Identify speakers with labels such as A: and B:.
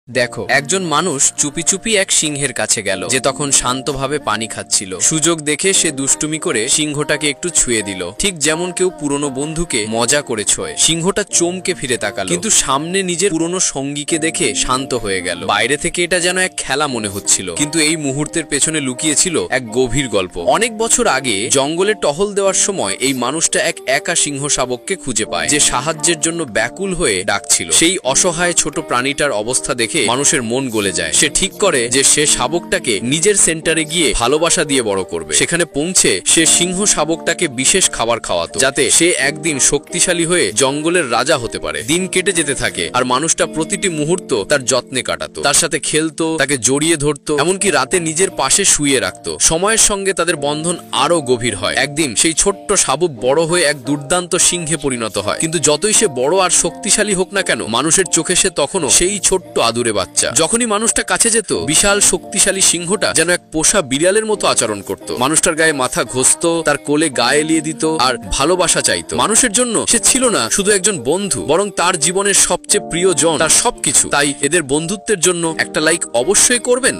A: দেখো, একজন মানুষ চুপি চুপি এক সিংহের কাছে গেল, যে তখন শান্তভাবে পানি খাচ্ছিল। সুযোগ দেখে সে দুষ্টুমি করে সিংহটাকে একটু ছুঁয়ে দিল, ঠিক যেমন কেউ পুরনো বন্ধুকে মজা করে ছোঁয়। সিংহটা চমকে ফিরে তাকালো, কিন্তু সামনে নিজের পুরনো সঙ্গীকে দেখে শান্ত হয়ে গেল। বাইরে থেকে এটা যেন এক খেলা মনে হচ্ছিল, কিন্তু এই মুহূর্তের পেছনে লুকিয়েছিল এক গভীর গল্প। অনেক বছর আগে জঙ্গলে টহল দেওয়ার সময় এই মানুষটা এক একা সিংহ শাবককে খুঁজে পায়, যে সাহায্যের জন্য ব্যাকুল হয়ে ডাকছিল। সেই অসহায় ছোট প্রাণীটার অবস্থা দেখে মানুষের মন গলে যায়। সে ঠিক করে যে সে শাবকটাকে নিজের সেন্টারে গিয়ে ভালোবাসা দিয়ে বড় করবে। সেখানে পৌঁছে সে সিংহ শাবকটাকে বিশেষ খাবার খাওয়াতো, যাতে সে একদিন শক্তিশালী হয়ে জঙ্গলের রাজা হতে পারে। দিন কেটে যেতে থাকে, আর মানুষটা প্রতিটি মুহূর্ত তার যত্নে কাটাতো, তার সাথে খেলতো, তাকে জড়িয়ে ধরতো, এমনকি রাতে নিজের পাশে শুয়ে রাখতো। সময়ের সঙ্গে তাদের বন্ধন আরো গভীর হয়। একদিন সেই ছোট্ট শাবক বড় হয়ে এক দুর্দান্ত সিংহে পরিণত হয়। কিন্তু যতই সে বড় আর শক্তিশালী হোক না কেন, মানুষের চোখে সে তখনও সেই ছোট্ট আদুরে বাচ্চা। যখনই মানুষটা কাছে যেত, বিশাল শক্তিশালী সিংহটা যেন এক পোষা বিড়ালের মতো আচরণ করত। মানুষটার গায়ে মাথা ঘষত, তার কোলে গায়ে এলিয়ে দিত, আর ভালোবাসা চাইতো। মানুষের জন্য সে ছিল না শুধু একজন বন্ধু, বরং তার জীবনের সবচেয়ে প্রিয় জন, তার সবকিছু। তাই এদের বন্ধুত্বের জন্য একটা লাইক অবশ্যই করবেন।